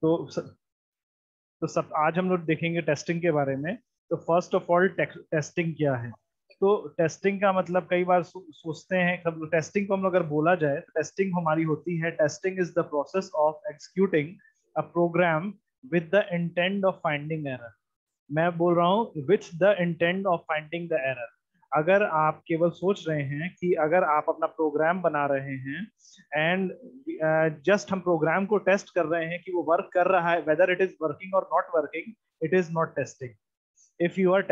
तो सब आज हम लोग देखेंगे टेस्टिंग के बारे में। तो फर्स्ट ऑफ ऑल टेस्टिंग क्या है। तो टेस्टिंग का मतलब कई बार सोचते हैं, सब टेस्टिंग को हम अगर बोला जाए तो टेस्टिंग हमारी होती है, testing is the process of executing a program with the intent of finding error. मैं बोल रहा हूँ with the intent of finding the error. अगर आप केवल सोच रहे हैं कि अगर आप अपना प्रोग्राम बना रहे हैं एंड जस्ट हम प्रोग्राम को टेस्ट कर रहे हैं कि वो वर्क कर रहा है, वेदर इट इज वर्किंग और not working, it is not testing. if you are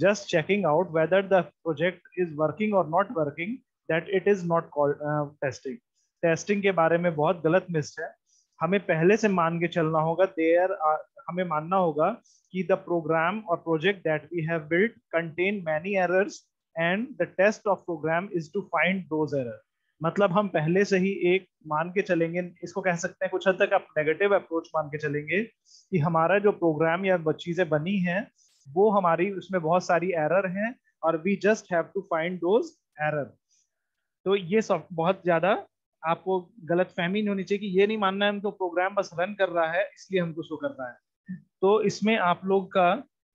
just checking out whether the project is working or not working, that it is not called testing। Testing के बारे में बहुत गलत miss है। हमें पहले से मान के चलना होगा, हमें मानना होगा कि द प्रोग्राम और project that we have built contain many errors and the test of program is to find those error. मतलब हम पहले से ही एक मान के चलेंगे, इसको कह सकते हैं कुछ हद तक आप नेगेटिव अप्रोच मान के चलेंगे कि हमारा जो प्रोग्राम या चीजें बनी हैं वो हमारी उसमें बहुत सारी एरर हैं और we just have to find those error. तो ये सब बहुत ज्यादा आपको गलत फहमी नहीं होनी चाहिए कि ये नहीं मानना है हमको प्रोग्राम बस रन कर रहा है इसलिए हमको शो कर रहा है। तो इसमें आप लोग का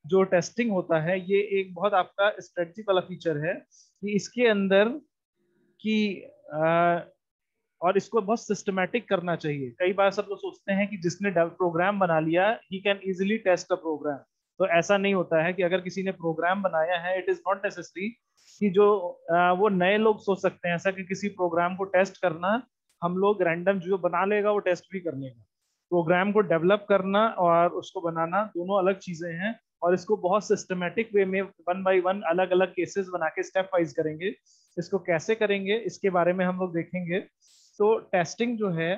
जो टेस्टिंग होता है ये एक बहुत आपका स्ट्रेटजी वाला फीचर है कि इसके अंदर कि और इसको बहुत सिस्टमेटिक करना चाहिए। कई बार सब लोग सोचते हैं कि जिसने प्रोग्राम बना लिया he can easily test a program. तो ऐसा नहीं होता है कि अगर किसी ने प्रोग्राम बनाया है, इट इज नॉट नेसेसरी कि जो वो नए लोग सोच सकते हैं ऐसा कि किसी प्रोग्राम को टेस्ट करना हम लोग रैंडम जो बना लेगा वो टेस्ट भी कर लेगा। प्रोग्राम को डेवलप करना और उसको बनाना दोनों अलग चीजें हैं और इसको बहुत सिस्टमेटिक वे में वन बाय वन अलग अलग केसेस बना के स्टेप वाइज करेंगे। इसको कैसे करेंगे इसके बारे में हम लोग देखेंगे। तो टेस्टिंग जो है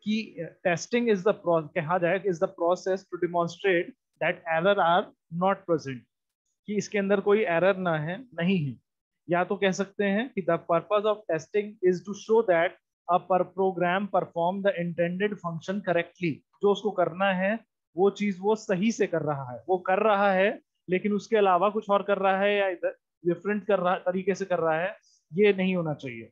कि टेस्टिंग इज द कहा जाए is the process to demonstrate that error are not present, कि इसके अंदर कोई एरर ना है, नहीं है। या तो कह सकते हैं कि the purpose of testing is to show that a program perform the intended function correctly. जो उसको करना है वो चीज वो सही से कर रहा है, वो कर रहा है लेकिन उसके अलावा कुछ और कर रहा है या इधर डिफरेंट कर रहा तरीके से कर रहा है, ये नहीं होना चाहिए।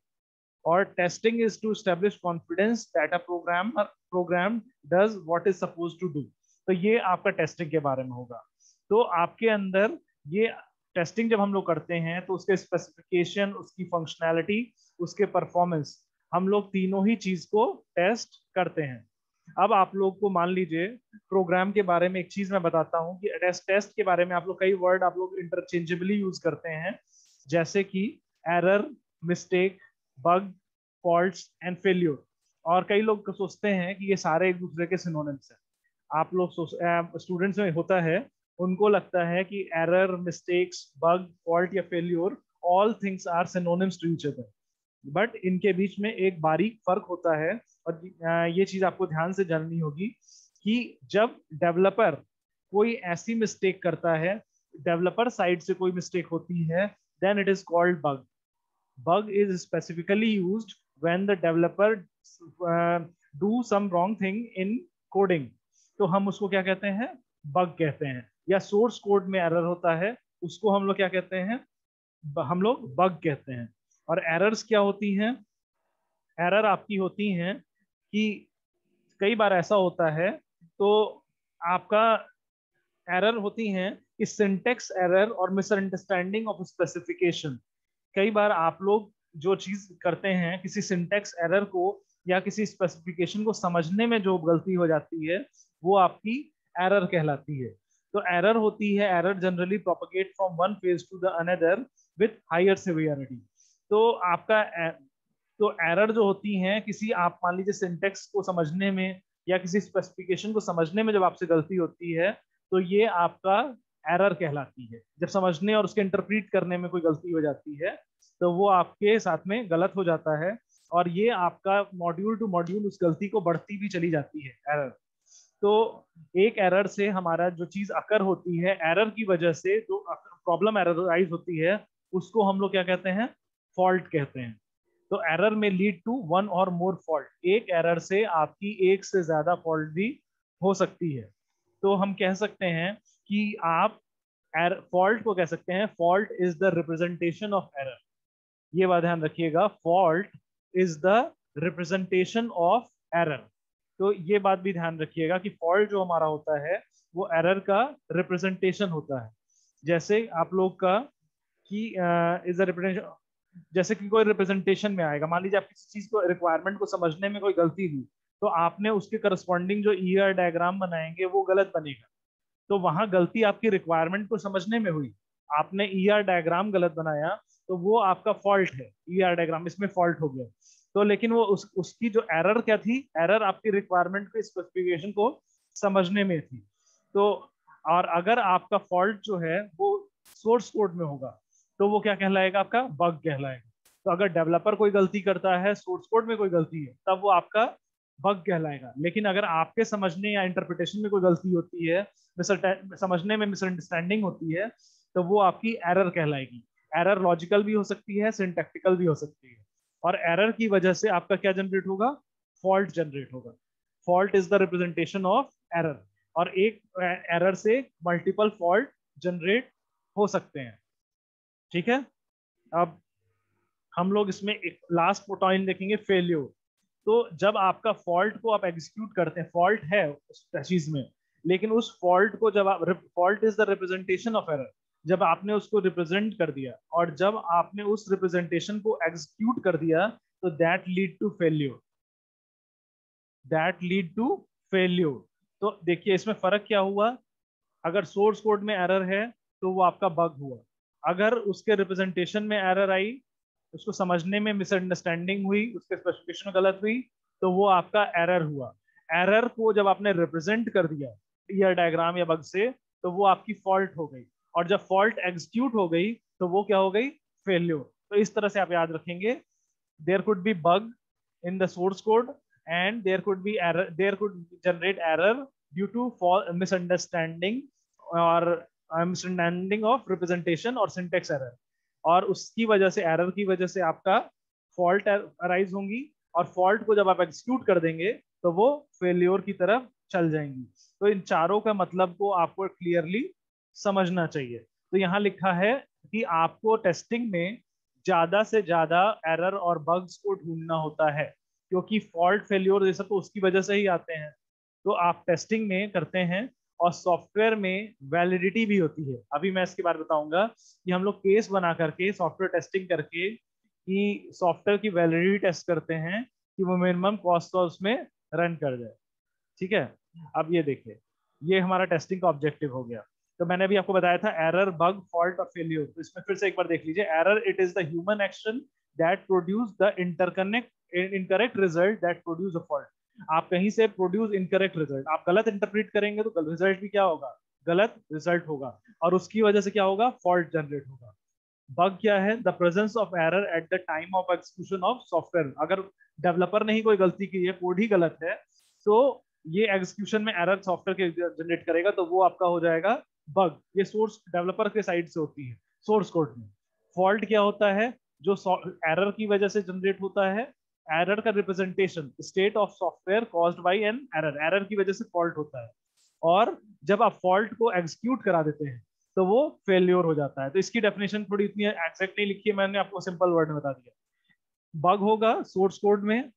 और testing is to establish confidence that a program does what is suppose to do. तो ये आपका टेस्टिंग के बारे में होगा। तो आपके अंदर ये टेस्टिंग जब हम लोग करते हैं तो उसके स्पेसिफिकेशन, उसकी फंक्शनैलिटी, उसके परफॉर्मेंस, हम लोग तीनों ही चीज को टेस्ट करते हैं। अब आप लोग को मान लीजिए प्रोग्राम के बारे में एक चीज मैं बताता हूँ कि टेस्ट के बारे में आप लोग कई वर्ड आप लोग इंटरचेंजेबली यूज करते हैं, जैसे कि error, mistake, bug, faults and failure. और कई लोग सोचते हैं कि ये सारे एक दूसरे के सिनोनिम्स हैं। आप लोग स्टूडेंट्स में होता है, उनको लगता है कि एरर, मिस्टेक्स, बग, फॉल्ट या failure all things are synonyms to each other. But इनके बीच में एक बारीक फर्क होता है और ये चीज आपको ध्यान से जाननी होगी कि जब डेवलपर कोई ऐसी मिस्टेक करता है, डेवलपर साइड से कोई मिस्टेक होती है, then it is called bug. Bug is specifically used when the developer do some wrong thing in coding। तो हम उसको क्या कहते हैं, बग कहते हैं। या सोर्स कोड में एरर होता है उसको हम लोग क्या कहते हैं, हम लोग बग कहते हैं। और एरर्स क्या होती हैं, एरर आपकी होती हैं कि कई बार ऐसा होता है तो आपका एरर होती हैं कि सिंटेक्स एरर और मिसअंडरस्टैंडिंग ऑफ स्पेसिफिकेशन। कई बार आप लोग जो चीज करते हैं किसी सिंटेक्स एरर को या किसी स्पेसिफिकेशन को समझने में जो गलती हो जाती है वो आपकी एरर कहलाती है। तो एरर होती है, error generally propagate from one phase to the another with higher severity. तो आपका तो एरर जो होती हैं किसी, आप मान लीजिए सिंटेक्स को समझने में या किसी स्पेसिफिकेशन को समझने में जब आपसे गलती होती है तो ये आपका एरर कहलाती है। जब समझने और उसके इंटरप्रीट करने में कोई गलती हो जाती है तो वो आपके साथ में गलत हो जाता है और ये आपका मॉड्यूल टू मॉड्यूल उस गलती को बढ़ती भी चली जाती है एरर। तो एक एरर से हमारा जो चीज अकर होती है, एरर की वजह से जो प्रॉब्लम एरराइज होती है उसको हम लोग क्या कहते हैं, फॉल्ट कहते हैं। तो एरर में लीड टू वन और मोर फॉल्ट, एक एरर से आपकी एक से ज्यादा फॉल्ट भी हो सकती है। तो हम कह सकते हैं कि आप फॉल्ट को कह सकते हैं fault is the representation of error. ये बात ध्यान रखिएगा, fault is the representation of error. तो ये बात भी ध्यान रखिएगा कि फॉल्ट जो हमारा होता है वो एरर का रिप्रेजेंटेशन होता है। जैसे आप लोग का कि इज अ रिप्रेजेंटेशन, जैसे कि कोई रिप्रेजेंटेशन में आएगा, मान लीजिए आप किसी चीज को रिक्वायरमेंट को समझने में कोई गलती हुई, तो आपने उसके करस्पॉन्डिंग जो ईआर डायग्राम बनाएंगे वो गलत बनेगा। तो वहां गलती आपकी रिक्वायरमेंट को समझने में हुई, आपने ईआर डायग्राम गलत बनाया, तो वो आपका फॉल्ट है, ईआर डायग्राम इसमें फॉल्ट हो गया। तो लेकिन वो उसकी जो एरर क्या थी, एरर आपकी रिक्वायरमेंट के स्पेसिफिकेशन को समझने में थी। तो और अगर आपका फॉल्ट जो है वो सोर्स कोड में होगा तो वो क्या कहलाएगा, आपका बग कहलाएगा। तो अगर डेवलपर कोई गलती करता है, सोर्स कोड में कोई गलती है, तब वो आपका बग कहलाएगा। लेकिन अगर आपके समझने या इंटरप्रिटेशन में कोई गलती होती है, समझने में मिसअंडरस्टैंडिंग होती है, तो वो आपकी एरर कहलाएगी। एरर लॉजिकल भी हो सकती है, सिंटैक्टिकल भी हो सकती है। और एरर की वजह से आपका क्या जनरेट होगा, फॉल्ट जनरेट होगा। Fault is the representation of error. और एक एरर से मल्टीपल फॉल्ट जनरेट हो सकते हैं। ठीक है। अब हम लोग इसमें एक लास्ट पॉइंट देखेंगे, फेल्योर। तो जब आपका फॉल्ट को आप एग्जीक्यूट करते हैं, फॉल्ट है उस चीज में, लेकिन उस फॉल्ट को जब आप, fault is the representation of error, जब आपने उसको रिप्रेजेंट कर दिया और जब आपने उस रिप्रेजेंटेशन को एग्जीक्यूट कर दिया, तो that lead to failure, that lead to failure. तो देखिए इसमें फर्क क्या हुआ, अगर सोर्स कोड में एरर है तो वो आपका बग हुआ, अगर उसके रिप्रेजेंटेशन में एरर आई, उसको समझने में मिसअंडरस्टैंडिंग हुई, उसके स्पेसिफिकेशन गलत हुई, तो वो आपका एरर हुआ। एरर को जब आपने रिप्रेजेंट कर दिया या डायग्राम या बग से, तो वो आपकी फॉल्ट हो गई। और जब फॉल्ट एग्जीक्यूट हो गई तो वो क्या हो गई, फेल्योर। तो इस तरह से आप याद रखेंगे, there could be bug in the source code and there could be error, there could generate error due to misunderstanding or misunderstanding of representation और syntax error। और उसकी वजह से, एरर की वजह से आपका फॉल्ट अराइज होंगी, और फॉल्ट को जब आप एग्जीक्यूट कर देंगे तो वो फेल्योर की तरफ चल जाएंगी। तो इन चारों का मतलब को आपको क्लियरली समझना चाहिए। तो यहाँ लिखा है कि आपको टेस्टिंग में ज्यादा से ज्यादा एरर और बग्स को ढूंढना होता है, क्योंकि फॉल्ट फेल्योर जैसा तो उसकी वजह से ही आते हैं। तो आप टेस्टिंग में करते हैं, और सॉफ्टवेयर में वैलिडिटी भी होती है। अभी मैं इसके बारे में बताऊंगा कि हम लोग केस बना करके सॉफ्टवेयर टेस्टिंग करके कि सॉफ्टवेयर की वैलिडिटी टेस्ट करते हैं कि वो मिनिमम कॉस्ट का उसमें रन कर जाए। ठीक है। अब ये देखिए, ये हमारा टेस्टिंग का ऑब्जेक्टिव हो गया। तो मैंने अभी आपको बताया था एरर, बग, फॉल्ट और फेलियर। तो इसमें फिर से एक बार देख लीजिए, error it is the human action that produce the incorrect result that produce a fault. आप कहीं से प्रोड्यूस इनकरेक्ट रिजल्ट, आप गलत इंटरप्रेट करेंगे तो रिजल्ट भी क्या होगा, गलत रिजल्ट होगा, और उसकी वजह से क्या होगा, फॉल्ट जनरेट होगा। बग क्या है, the presence of error at the time of execution of software. अगर डेवलपर ने ही कोई गलती की है, कोड ही गलत है, तो ये एग्जीक्यूशन में एरर सॉफ्टवेयर के जनरेट करेगा, तो वो आपका हो जाएगा बग। ये सोर्स डेवलपर के साइड से होती है सोर्स कोड में। फॉल्ट क्या होता है, जो एरर की वजह से जनरेट होता है, एरर का representation, state of software caused by an error, error की वजह से फॉल्ट होता है। और जब आप फॉल्ट को एग्जीक्यूट करा देते हैं तो वो फेल्योर हो जाता है। तो इसकी डेफिनेशन थोड़ी इतनी एग्जैक्ट नहीं लिखी है मैंने, आपको सिंपल वर्ड में बता दिया। बग होगा सोर्स कोड में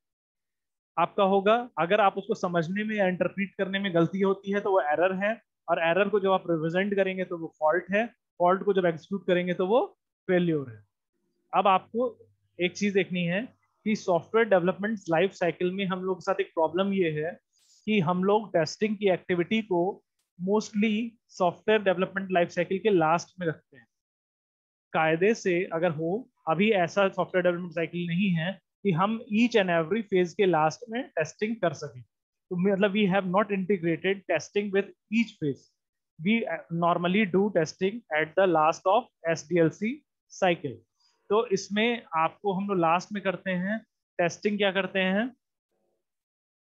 आपका होगा, अगर आप उसको समझने में या इंटरप्रीट करने में गलती होती है तो वो एरर है, और एरर को जब आप रिप्रेजेंट करेंगे तो वो फॉल्ट है, फॉल्ट को जब एग्जीक्यूट करेंगे तो वो फेल्योर है। अब आपको एक चीज देखनी है कि सॉफ्टवेयर डेवलपमेंट लाइफ साइकिल में हम लोग के साथ एक प्रॉब्लम ये है कि हम लोग टेस्टिंग की एक्टिविटी को mostly software development life cycle के लास्ट में रखते हैं। कायदे से अगर हो, अभी ऐसा सॉफ्टवेयर डेवलपमेंट साइकिल नहीं है कि हम ईच एंड एवरी फेज के लास्ट में टेस्टिंग कर सकें। तो मतलब we have not integrated testing with each phase. We normally do testing at the last of SDLC cycle. तो इसमें आपको हम लोग लास्ट में करते हैं टेस्टिंग, क्या करते हैं,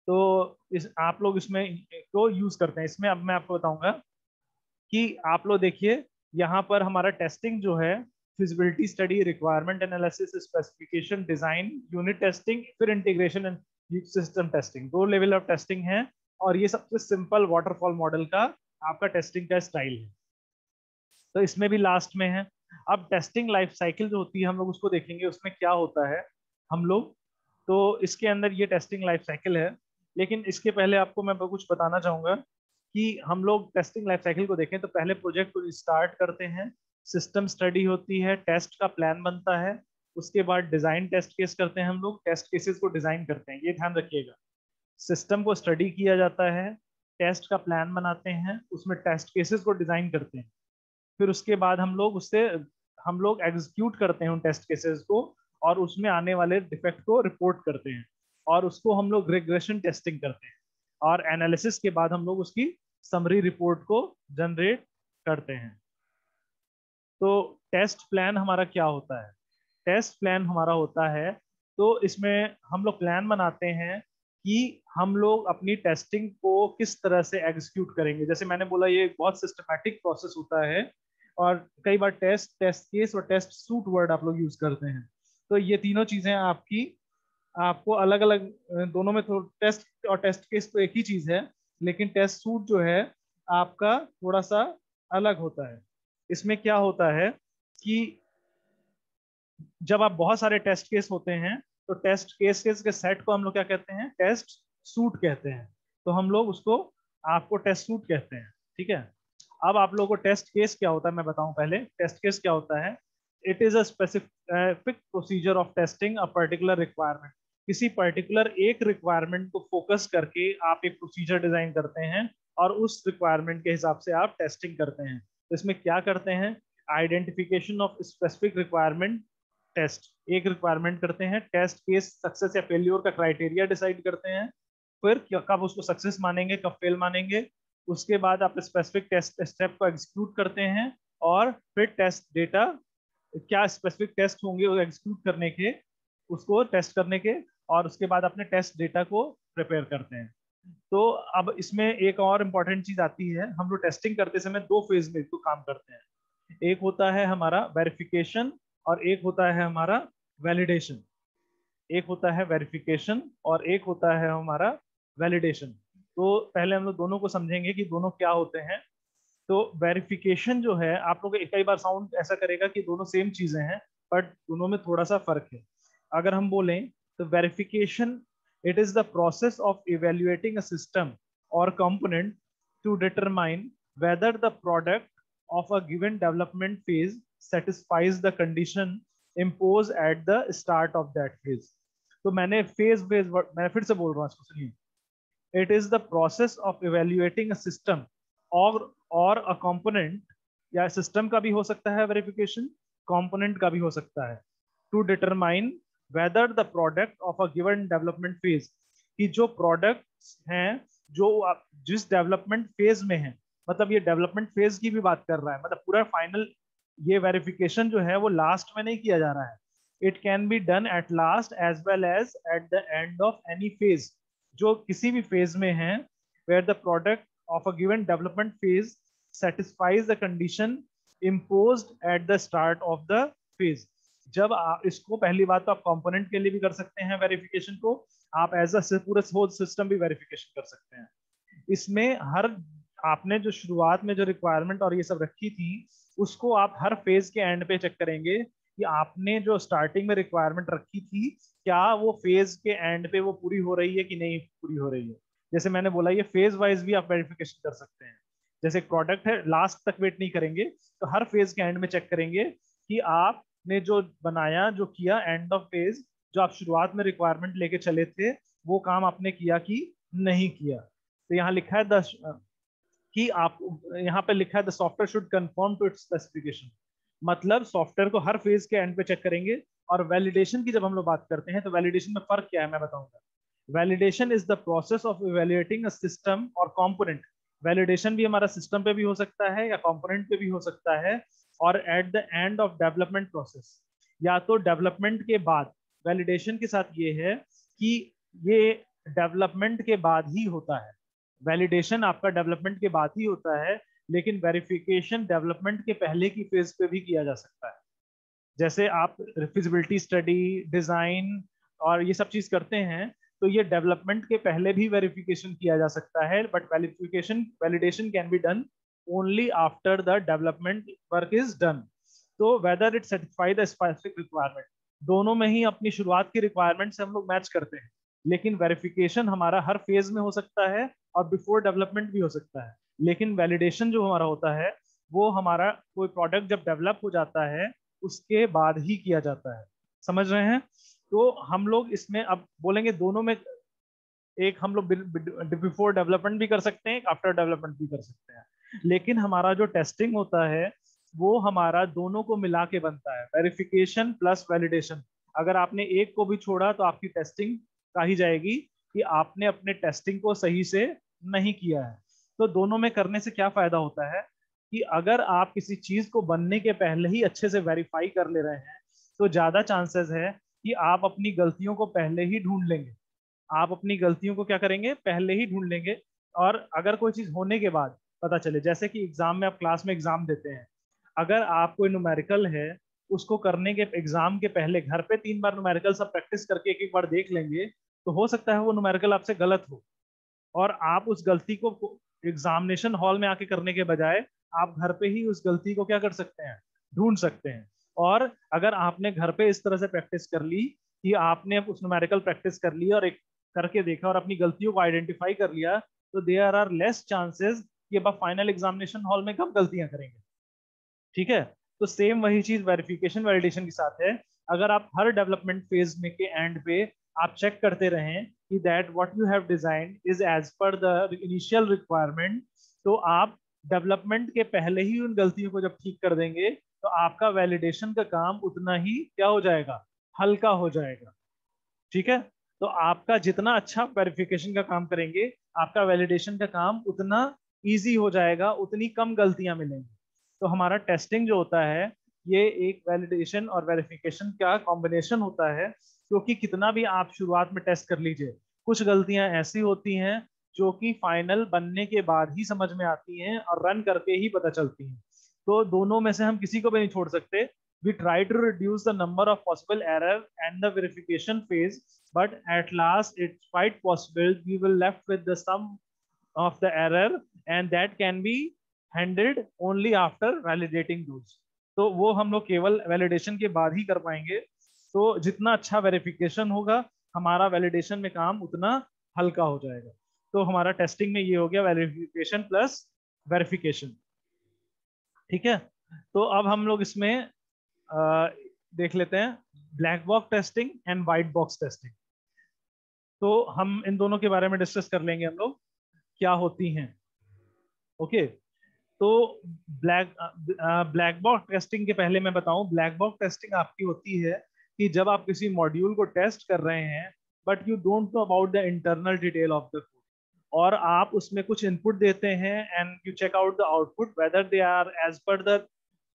तो इस आप लोग इसमें को यूज करते हैं। इसमें अब मैं आपको बताऊंगा कि आप लोग देखिए, यहाँ पर हमारा टेस्टिंग जो है, feasibility study, requirement analysis, specification, design, unit testing, फिर integration and system testing, 2 level of testing है। और ये सबसे सिंपल वाटरफॉल मॉडल का आपका टेस्टिंग का स्टाइल है। तो इसमें भी लास्ट में है। अब टेस्टिंग लाइफ साइकिल जो होती है हम लोग उसको देखेंगे, उसमें क्या होता है हम लोग। तो इसके अंदर ये टेस्टिंग लाइफ साइकिल है। लेकिन इसके पहले आपको मैं कुछ बताना चाहूंगा कि हम लोग टेस्टिंग लाइफ साइकिल को देखें तो पहले प्रोजेक्ट को स्टार्ट करते हैं, सिस्टम स्टडी होती है, टेस्ट का प्लान बनता है, उसके बाद डिजाइन टेस्ट केस करते हैं, हम लोग टेस्ट केसेस को डिजाइन करते हैं, ये ध्यान रखिएगा। सिस्टम को स्टडी किया जाता है, टेस्ट का प्लान बनाते हैं, उसमें टेस्ट केसेस को डिजाइन करते हैं, फिर उसके बाद हम लोग एग्जीक्यूट करते हैं उन टेस्ट केसेस को, और उसमें आने वाले डिफेक्ट को रिपोर्ट करते हैं, और उसको हम लोग रिग्रेशन टेस्टिंग करते हैं, और एनालिसिस के बाद हम लोग उसकी समरी रिपोर्ट को जनरेट करते हैं। तो टेस्ट प्लान हमारा क्या होता है? टेस्ट प्लान हमारा होता है, तो इसमें हम लोग प्लान बनाते हैं कि हम लोग अपनी टेस्टिंग को किस तरह से एग्जीक्यूट करेंगे। जैसे मैंने बोला, ये एक बहुत सिस्टमैटिक प्रोसेस होता है, और कई बार टेस्ट केस और टेस्ट सूट वर्ड आप लोग यूज करते हैं। तो ये तीनों चीजें आपको अलग अलग, दोनों में टेस्ट और टेस्ट केस तो एक ही चीज है, लेकिन टेस्ट सूट जो है आपका थोड़ा सा अलग होता है। इसमें क्या होता है कि जब आप बहुत सारे टेस्ट केस होते हैं, तो टेस्ट केसेस के सेट को हम लोग क्या कहते हैं? टेस्ट सूट कहते हैं। तो हम लोग उसको आपको टेस्ट सूट कहते हैं, ठीक है। अब आप लोगों को टेस्ट केस क्या होता है मैं बताऊं पहले। टेस्ट केस क्या होता है? It is a specific procedure of testing a particular requirement. किसी पर्टिकुलर एक रिक्वायरमेंट को फोकस करके आप एक प्रोसीजर डिजाइन करते हैं, और उस रिक्वायरमेंट के हिसाब से आप टेस्टिंग करते हैं। तो इसमें क्या करते हैं? Identification of specific requirement test, एक रिक्वायरमेंट करते हैं, टेस्ट केस सक्सेस या फेल्योर का क्राइटेरिया डिसाइड करते हैं, फिर कब उसको सक्सेस मानेंगे, कब फेल मानेंगे, उसके बाद आप स्पेसिफिक टेस्ट स्टेप को एग्जीक्यूट करते हैं, और फिर टेस्ट डेटा, क्या स्पेसिफिक टेस्ट होंगे वो एग्जीक्यूट करने के, उसको टेस्ट करने के, और उसके बाद अपने टेस्ट डेटा को प्रिपेयर करते हैं। तो अब इसमें एक और इम्पॉर्टेंट चीज आती है, हम लोग टेस्टिंग करते समय दो फेज में तो काम करते हैं। एक होता है हमारा वेरिफिकेशन, और एक होता है हमारा वैलिडेशन। एक होता है वेरिफिकेशन और एक होता है हमारा वैलिडेशन। तो पहले हम लोग दोनों को समझेंगे कि दोनों क्या होते हैं। तो वेरिफिकेशन जो है, आप लोग कई बार साउंड ऐसा करेगा कि दोनों सेम चीजें हैं, बट दोनों में थोड़ा सा फर्क है। अगर हम बोलें तो verification, it is the process of evaluating a system और component to determine whether the product of a given development phase satisfies the condition imposed at the start of that phase। तो मैंने फेज मैं फिर से बोल रहा हूँ, इसको सुनिए। It is the process of evaluating a system और अ कंपोनेंट, या सिस्टम का भी हो सकता है वेरिफिकेशन, कंपोनेंट का भी हो सकता है, to determine whether the product of a given development phase, कि जो प्रोडक्ट्स हैं जो जिस डेवलपमेंट फेज में है, मतलब ये डेवलपमेंट फेज की भी बात कर रहा है, मतलब पूरा फाइनल, ये वेरिफिकेशन जो है वो लास्ट में नहीं किया जा रहा है। It can be done at last as well as at the end of any phase, जो किसी भी फेज में है, where the product of a given development phase satisfies the condition imposed at the start of the phase। जब आप इसको, पहली बात तो आप कंपोनेंट के लिए भी कर सकते हैं वेरिफिकेशन को, आप एज अ पूरे होल सिस्टम भी वेरिफिकेशन कर सकते हैं। इसमें हर, आपने जो शुरुआत में जो रिक्वायरमेंट और ये सब रखी थी, उसको आप हर फेज के एंड पे चेक करेंगे कि आपने जो स्टार्टिंग में रिक्वायरमेंट रखी थी, क्या वो फेज के एंड पे वो पूरी हो रही है कि नहीं पूरी हो रही है। जैसे मैंने बोला, ये फेज वाइज भी आप वेरिफिकेशन कर सकते हैं। जैसे एक प्रोडक्ट है, लास्ट तक वेट नहीं करेंगे, तो हर फेज के एंड में चेक करेंगे कि आपने जो बनाया, जो किया एंड ऑफ फेज, जो आप शुरुआत में रिक्वायरमेंट लेके चले थे, वो काम आपने किया कि नहीं किया। तो यहाँ लिखा है कि आप, यहाँ पे लिखा है the software should conform to its specification, मतलब सॉफ्टवेयर को हर फेज के एंड पे चेक करेंगे। और वैलिडेशन की जब हम लोग बात करते हैं, तो वैलिडेशन में फर्क क्या है मैं बताऊंगा। Validation is the process of evaluating a system और कंपोनेंट। वैलिडेशन भी हमारा सिस्टम पे भी हो सकता है या कंपोनेंट पे भी हो सकता है, और eight the end of development process, या तो डेवलपमेंट के बाद। वैलिडेशन के साथ ये है कि ये डेवलपमेंट के बाद ही होता है, वैलिडेशन आपका डेवलपमेंट के बाद ही होता है, लेकिन वेरिफिकेशन डेवलपमेंट के पहले की फेज पे भी किया जा सकता है। जैसे आप फिजिबिलिटी स्टडी, डिजाइन और ये सब चीज करते हैं, तो ये डेवलपमेंट के पहले भी वेरिफिकेशन किया जा सकता है, but validation can be done only after the development work is done. तो whether it satisfy the specific requirement, दोनों में ही अपनी शुरुआत की रिक्वायरमेंट से हम लोग मैच करते हैं, लेकिन वेरिफिकेशन हमारा हर फेज में हो सकता है और बिफोर डेवलपमेंट भी हो सकता है। लेकिन वैलिडेशन जो हमारा होता है वो हमारा कोई प्रोडक्ट जब डेवलप हो जाता है उसके बाद ही किया जाता है। समझ रहे हैं? तो हम लोग इसमें अब बोलेंगे दोनों में, एक हम लोग बिफोर डेवलपमेंट भी कर सकते हैं, एक आफ्टर डेवलपमेंट भी कर सकते हैं। लेकिन हमारा जो टेस्टिंग होता है वो हमारा दोनों को मिला के बनता है, वेरिफिकेशन प्लस वैलिडेशन। अगर आपने एक को भी छोड़ा तो आपकी टेस्टिंग कही जाएगी कि आपने अपने टेस्टिंग को सही से नहीं किया है। तो दोनों में करने से क्या फायदा होता है कि अगर आप किसी चीज को बनने के पहले ही अच्छे से वेरीफाई कर ले रहे हैं तो ज्यादा चांसेस है कि आप अपनी गलतियों को पहले ही ढूंढ लेंगे। आप अपनी गलतियों को क्या करेंगे, पहले ही ढूंढ लेंगे। और अगर कोई चीज होने के बाद पता चले, जैसे कि एग्जाम में, आप क्लास में एग्जाम देते हैं, अगर आप कोई न्यूमेरिकल है उसको करने के एग्जाम के पहले घर पे 3 बार न्यूमेरिकल सब प्रैक्टिस करके एक एक बार देख लेंगे, तो हो सकता है वो न्यूमेरिकल आपसे गलत हो और आप उस गलती को एग्जामिनेशन हॉल में आके करने के बजाय आप घर पे ही उस गलती को क्या कर सकते हैं, ढूंढ सकते हैं। और अगर आपने घर पे इस तरह से प्रैक्टिस कर ली कि आपने उस न्यूमेरिकल प्रैक्टिस कर ली और एक करके देखा और अपनी गलतियों को आइडेंटिफाई कर लिया, तो देयर आर लेस चांसेस कि अब आप फाइनल एग्जामिनेशन हॉल में कब गलतियां करेंगे। ठीक है? तो सेम वही चीज वेरिफिकेशन वैलिडेशन के साथ है। अगर आप हर डेवलपमेंट फेज में के एंड पे आप चेक करते रहें कि that what you have design is as per the initial requirement, तो आप डेवलपमेंट के पहले ही उन गलतियों को जब ठीक कर देंगे तो आपका वैलिडेशन का काम उतना ही क्या हो जाएगा, हल्का हो जाएगा। ठीक है? तो आपका जितना अच्छा वेरिफिकेशन का काम करेंगे आपका वैलिडेशन का काम उतना इजी हो जाएगा, उतनी कम गलतियां मिलेंगी। तो हमारा टेस्टिंग जो होता है ये एक वैलिडेशन और वेरिफिकेशन का कॉम्बिनेशन होता है। क्योंकि कितना भी आप शुरुआत में टेस्ट कर लीजिए, कुछ गलतियां ऐसी होती हैं जो कि फाइनल बनने के बाद ही समझ में आती हैं और रन करके ही पता चलती हैं। तो दोनों में से हम किसी को भी नहीं छोड़ सकते। We try to reduce the number of possible error and the verification phase, but at last it's quite possible we will left with the sum of the error, and that can be handled only after validating those। तो वो हम लोग केवल validation के बाद ही कर पाएंगे। तो जितना अच्छा वेरिफिकेशन होगा हमारा वैलिडेशन में काम उतना हल्का हो जाएगा। तो हमारा टेस्टिंग में ये हो गया वेरिफिकेशन प्लस वेरिफिकेशन। ठीक है? तो अब हम लोग इसमें देख लेते हैं black box testing and white box testing. तो हम इन दोनों के बारे में डिस्कस कर लेंगे हम लोग क्या होती हैं। ओके? तो ब्लैक ब्लैक बॉक्स टेस्टिंग के पहले मैं बताऊं, ब्लैक बॉक्स टेस्टिंग आपकी होती है कि जब आप किसी मॉड्यूल को टेस्ट कर रहे हैं but you don't know about the internal detail of the code, और आप उसमें कुछ इनपुट देते हैं and you check out the output whether they are as per the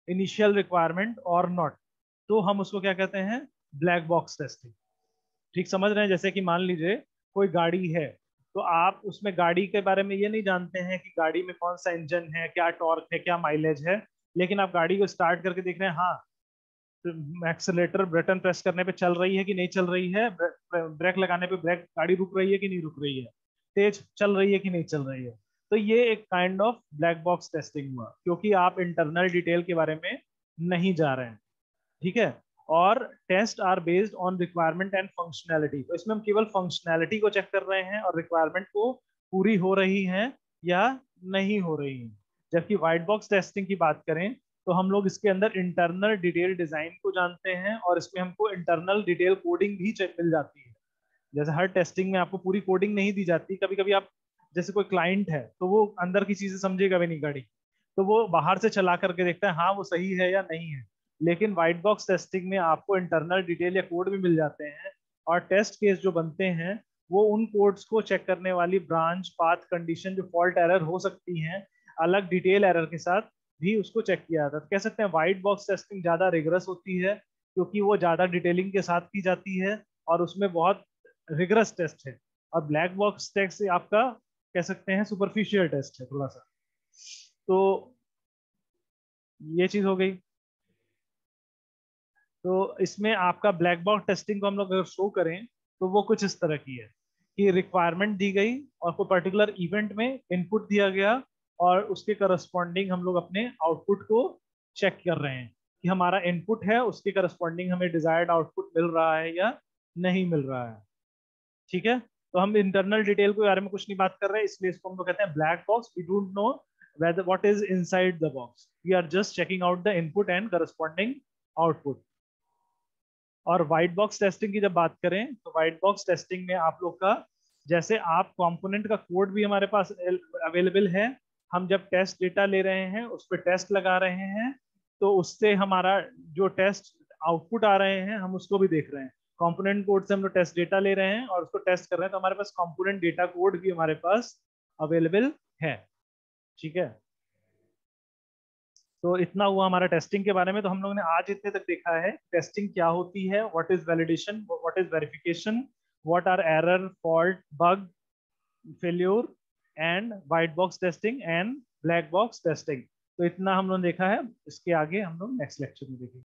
initial requirement or not. तो हम उसको क्या कहते हैं, ब्लैक बॉक्स टेस्टिंग। ठीक समझ रहे हैं? जैसे कि मान लीजिए कोई गाड़ी है, तो आप उसमें गाड़ी के बारे में ये नहीं जानते हैं कि गाड़ी में कौन सा इंजन है, क्या टॉर्क है, क्या माइलेज है, लेकिन आप गाड़ी को स्टार्ट करके देख रहे हैं, हाँ एक्सेलेरेटर बटन प्रेस करने पे चल रही है कि नहीं चल रही है, ब्रेक लगाने पे ब्रेक गाड़ी रुक रही है कि नहीं रुक रही है, तेज चल रही है कि नहीं चल रही है। तो ये एक kind of black box testing हुआ क्योंकि आप इंटरनल डिटेल के बारे में नहीं जा रहे हैं। ठीक है? और test are based on requirement and functionality, तो इसमें हम केवल फंक्शनैलिटी को चेक कर रहे हैं और रिक्वायरमेंट को पूरी हो रही है या नहीं हो रही है। जबकि व्हाइट बॉक्स टेस्टिंग की बात करें तो हम लोग इसके अंदर इंटरनल डिटेल डिजाइन को जानते हैं और इसमें हमको इंटरनल डिटेल कोडिंग भी चेक मिल जाती है। जैसे हर टेस्टिंग में आपको पूरी कोडिंग नहीं दी जाती, कभी कभी आप जैसे कोई क्लाइंट है तो वो अंदर की चीजें समझेगा भी नहीं गाड़ी, तो वो बाहर से चला करके देखता है हाँ वो सही है या नहीं है। लेकिन व्हाइट बॉक्स टेस्टिंग में आपको इंटरनल डिटेल या कोड भी मिल जाते हैं और टेस्ट केस जो बनते हैं वो उन कोड्स को चेक करने वाली ब्रांच पाथ कंडीशन जो फॉल्ट एरर हो सकती हैं अलग डिटेल एरर के साथ भी उसको चेक किया जाता है। तो कह सकते हैं व्हाइट बॉक्स टेस्टिंग ज्यादा रिगरस होती है क्योंकि वो ज्यादा डिटेलिंग के साथ की जाती है और उसमें बहुत रिगरस टेस्ट है। और ब्लैक बॉक्स टेस्ट आपका कह सकते हैं सुपरफिशियल टेस्ट है थोड़ा सा। तो ये चीज हो गई। तो इसमें आपका ब्लैक बॉक्स टेस्टिंग को हम लोग अगर शो करें तो वो कुछ इस तरह की है कि रिक्वायरमेंट दी गई और कोई पर्टिकुलर इवेंट में इनपुट दिया गया और उसके करस्पॉन्डिंग हम लोग अपने आउटपुट को चेक कर रहे हैं कि हमारा इनपुट है उसके करस्पॉन्डिंग हमें डिजायर्ड आउटपुट मिल रहा है या नहीं मिल रहा है। ठीक है, तो हम इंटरनल डिटेल के बारे में कुछ नहीं बात कर रहे हैं, इसलिए इसको हम लोग कहते हैं black box. We don't know whether what is inside the box, we are just checking out the input and corresponding output। और व्हाइट बॉक्स टेस्टिंग की जब बात करें तो व्हाइट बॉक्स टेस्टिंग में आप लोग का, जैसे आप कंपोनेंट का कोड भी हमारे पास अवेलेबल है, हम जब टेस्ट डेटा ले रहे हैं उस पर टेस्ट लगा रहे हैं, तो उससे हमारा जो टेस्ट आउटपुट आ रहे हैं हम उसको भी देख रहे हैं। कंपोनेंट कोड से हम लोग टेस्ट डेटा ले रहे हैं और उसको टेस्ट कर रहे हैं, तो हमारे पास कंपोनेंट डेटा कोड भी हमारे पास अवेलेबल है। ठीक है, तो इतना हुआ हमारा टेस्टिंग के बारे में। तो हम लोगों ने आज इतने तक देखा है टेस्टिंग क्या होती है, what is validation, what is verification, what are error, fault, bug, failure, and white box testing and black box testing. तो इतना हम लोगों ने देखा है, इसके आगे हम लोग नेक्स्ट लेक्चर में देखेंगे।